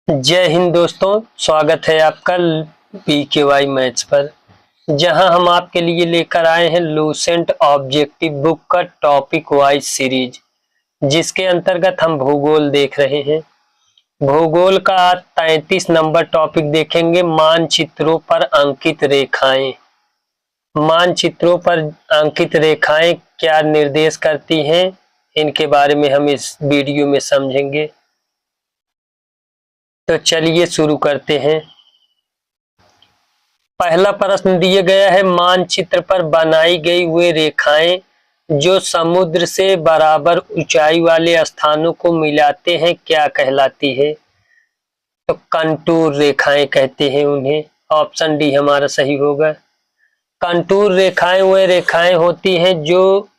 जय हिंद दोस्तों, स्वागत है आपका BKY मैथ्स पर, जहां हम आपके लिए लेकर आए हैं लूसेंट ऑब्जेक्टिव बुक का टॉपिक वाइज सीरीज, जिसके अंतर्गत हम भूगोल देख रहे हैं। भूगोल का आज 33 नंबर टॉपिक देखेंगे, मानचित्रों पर अंकित रेखाएं। मानचित्रों पर अंकित रेखाएं क्या निर्देश करती हैं, इनके बारे में हम इस वीडियो में समझेंगे। तो चलिए शुरू करते हैं। पहला प्रश्न दिया गया है, मानचित्र पर बनाई गई वे रेखाएं जो समुद्र से बराबर ऊंचाई वाले स्थानों को मिलाते हैं क्या कहलाती है? तो कंटूर रेखाएं कहते हैं उन्हें। ऑप्शन डी हमारा सही होगा। कंटूर रेखाएं वे रेखाएं होती हैं जो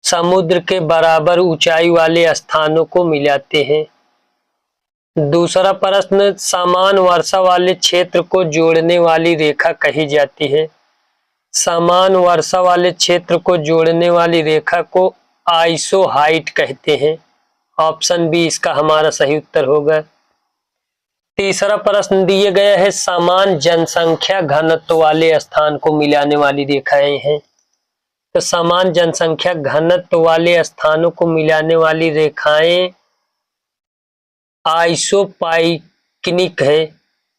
समुद्र के बराबर ऊंचाई वाले स्थानों को मिलाते हैं। दूसरा प्रश्न, समान वर्षा वाले क्षेत्र को जोड़ने वाली रेखा कही जाती है। समान वर्षा वाले क्षेत्र को जोड़ने वाली रेखा को आइसोहाइट कहते हैं। ऑप्शन बी इसका हमारा सही उत्तर होगा। तीसरा प्रश्न दिया गया है, समान जनसंख्या घनत्व वाले स्थान को मिलाने वाली रेखाएं हैं। तो समान जनसंख्या घनत्व वाले स्थानों को मिलाने वाली रेखाएं आइसोपाइकनिक है।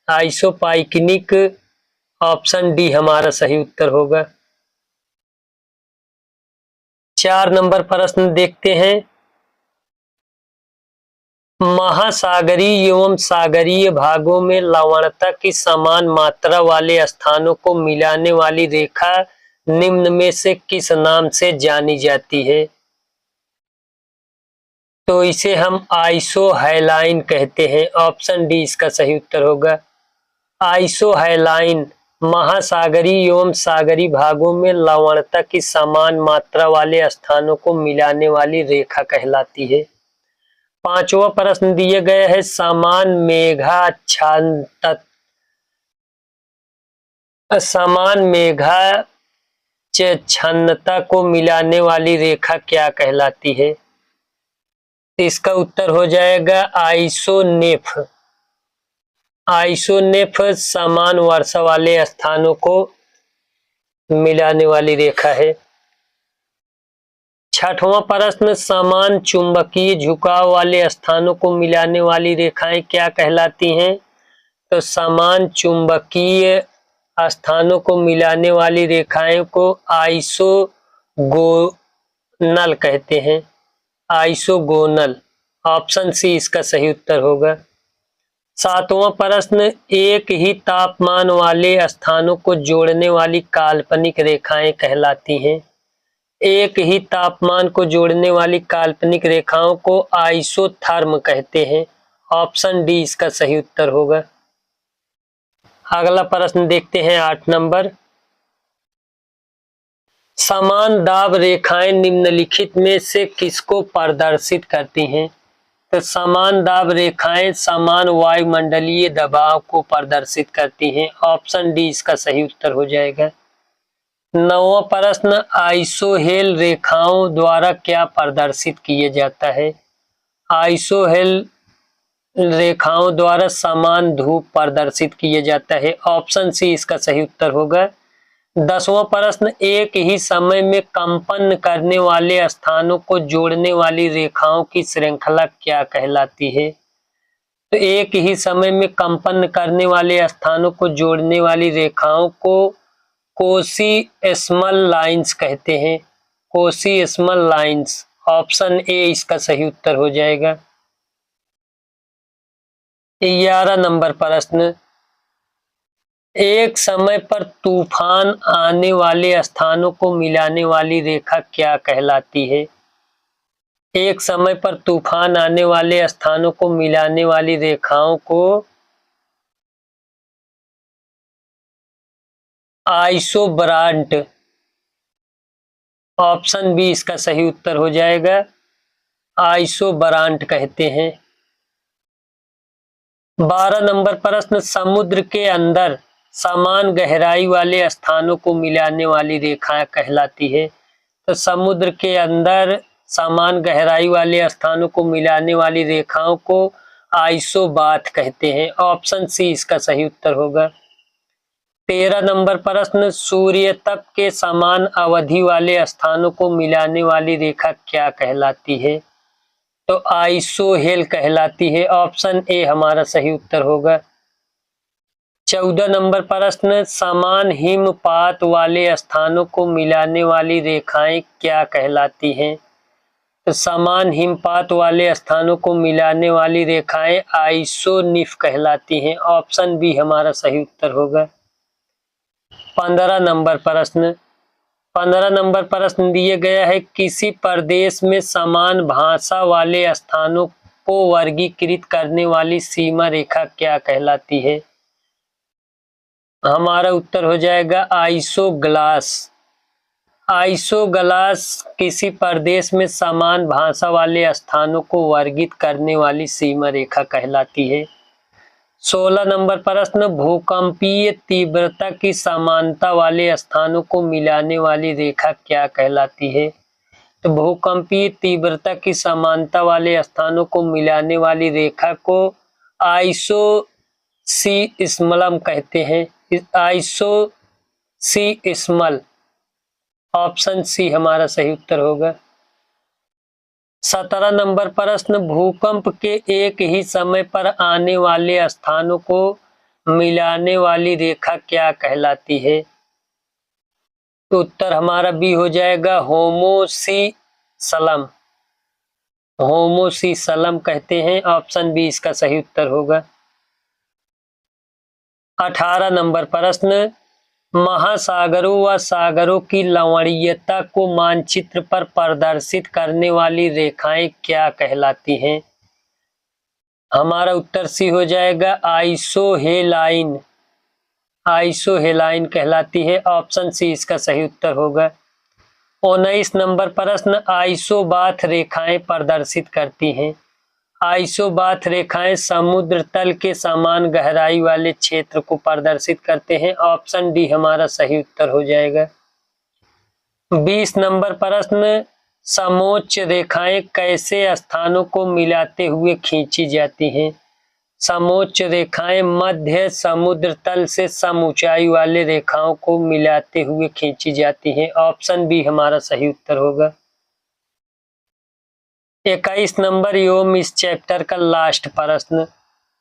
आइसोपाइकनिक, ऑप्शन डी हमारा सही उत्तर होगा। 4 नंबर प्रश्न देखते हैं, महासागरीय एवं सागरीय भागों में लवणता की समान मात्रा वाले स्थानों को मिलाने वाली रेखा निम्न में से किस नाम से जानी जाती है? तो इसे हम आइसोहैलाइन कहते हैं। ऑप्शन डी इसका सही उत्तर होगा। आइसोहैलाइन महासागरीय एवं सागरीय भागों में लवणता की समान मात्रा वाले स्थानों को मिलाने वाली रेखा कहलाती है। 5वां प्रश्न दिए गए है, समान मेघाच्छन्नता को मिलाने वाली रेखा क्या कहलाती है? इसका उत्तर हो जाएगा आइसोनेफ। आइसोनेफ समान वर्षा वाले स्थानों को मिलाने वाली रेखा है। 6वां प्रश्न, समान चुंबकीय झुकाव वाले स्थानों को मिलाने वाली रेखाएं क्या कहलाती हैं? तो समान चुंबकीय स्थानों को मिलाने वाली रेखाएं को आइसोगोनल कहते हैं। आइसोगोनल, ऑप्शन सी इसका सही उत्तर होगा। 7वां प्रश्न, एक ही तापमान वाले स्थानों को जोड़ने वाली काल्पनिक रेखाएं कहलाती हैं। एक ही तापमान को जोड़ने वाली काल्पनिक रेखाओं को आइसोथर्म कहते हैं। ऑप्शन डी इसका सही उत्तर होगा। अगला प्रश्न देखते हैं 8 नंबर, समान दाब रेखाएं निम्नलिखित में से किसको प्रदर्शित करती हैं? तो समान दाब रेखाएं समान वायुमंडलीय दबाव को प्रदर्शित करती हैं। ऑप्शन डी इसका सही उत्तर हो जाएगा। 9वां प्रश्न, आइसोहेल रेखाओं द्वारा क्या प्रदर्शित किया जाता है? आइसोहेल रेखाओं द्वारा समान धूप प्रदर्शित किया जाता है। ऑप्शन सी इसका सही उत्तर होगा। 10वां प्रश्न, एक ही समय में कंपन करने वाले स्थानों को जोड़ने वाली रेखाओं की श्रृंखला क्या कहलाती है? तो एक ही समय में कंपन करने वाले स्थानों को जोड़ने वाली रेखाओं को कोसी-स्मॉल लाइंस कहते हैं। कोसी-स्मॉल लाइंस, ऑप्शन ए इसका सही उत्तर हो जाएगा। 11 नंबर प्रश्न, एक समय पर तूफान आने वाले स्थानों को मिलाने वाली रेखा क्या कहलाती है? एक समय पर तूफान आने वाले स्थानों को मिलाने वाली रेखाओं को आइसोब्रांट, ऑप्शन बी इसका सही उत्तर हो जाएगा। आइसोब्रांट कहते हैं। 12 नंबर प्रश्न, समुद्र के अंदर समान गहराई वाले स्थानों को मिलाने वाली रेखा कहलाती है। तो समुद्र के अंदर समान गहराई वाले स्थानों को मिलाने वाली रेखाओं को आइसोबाथ कहते हैं। ऑप्शन सी इसका सही उत्तर होगा। 13 नंबर प्रश्न, सूर्य तप के समान अवधि वाले स्थानों को मिलाने वाली रेखा क्या कहलाती है? तो आइसोहेल कहलाती है। ऑप्शन ए हमारा सही उत्तर होगा। 14 नंबर प्रश्न, समान हिमपात वाले स्थानों को मिलाने वाली रेखाएं क्या कहलाती हैं? तो समान हिमपात वाले स्थानों को मिलाने वाली रेखाएं आइसोनिफ कहलाती हैं। ऑप्शन बी हमारा सही उत्तर होगा। 15 नंबर प्रश्न, 15 नंबर प्रश्न दिए गया है, किसी प्रदेश में समान भाषा वाले स्थानों को वर्गीकृत करने वाली सीमा रेखा क्या कहलाती है? हमारा उत्तर हो जाएगा आइसोग्लास। आइसोग्लास किसी प्रदेश में समान भाषा वाले स्थानों को वर्गित करने वाली सीमा रेखा कहलाती है। 16 नंबर प्रश्न, भूकंपीय तीव्रता की समानता वाले स्थानों को मिलाने वाली रेखा क्या कहलाती है? तो भूकंपीय तीव्रता की समानता वाले स्थानों को मिलाने वाली रेखा को आइसोसीस्मल कहते हैं। आइसोसीस्मल। ऑप्शन सी हमारा सही उत्तर होगा। 17 नंबर प्रश्न, भूकंप के एक ही समय पर आने वाले स्थानों को मिलाने वाली रेखा क्या कहलाती है? तो उत्तर हमारा बी हो जाएगा होमोसीसलम। होमोसीसलम कहते हैं। ऑप्शन बी इसका सही उत्तर होगा। 18 नंबर प्रश्न, महासागरों व सागरों की लवणीयता को मानचित्र पर प्रदर्शित करने वाली रेखाएं क्या कहलाती हैं? हमारा उत्तर सी हो जाएगा आइसोहेलाइन। आइसोहेलाइन कहलाती है। ऑप्शन सी इसका सही उत्तर होगा। 19 नंबर प्रश्न, आइसोबाथ रेखाएं प्रदर्शित करती हैं। आइसोबाथ रेखाएं समुद्र तल के समान गहराई वाले क्षेत्र को प्रदर्शित करते हैं। ऑप्शन डी हमारा सही उत्तर हो जाएगा। 20 नंबर प्रश्न, समोच्च रेखाएं कैसे स्थानों को मिलाते हुए खींची जाती हैं? समोच्च रेखाएं मध्य समुद्र तल से सम ऊंचाई वाले रेखाओं को मिलाते हुए खींची जाती हैं। ऑप्शन बी हमारा सही उत्तर होगा। 21 नंबर एवं इस चैप्टर का लास्ट प्रश्न,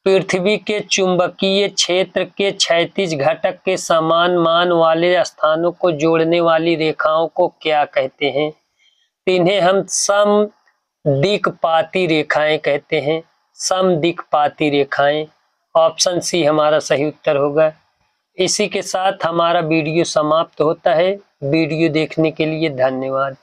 पृथ्वी के चुंबकीय क्षेत्र के क्षैतिज घटक के समान मान वाले स्थानों को जोड़ने वाली रेखाओं को क्या कहते हैं? इन्हें हम समदिक्पाती रेखाएं कहते हैं। समदिक्पाती रेखाएं। ऑप्शन सी हमारा सही उत्तर होगा। इसी के साथ हमारा वीडियो समाप्त होता है। वीडियो देखने के लिए धन्यवाद।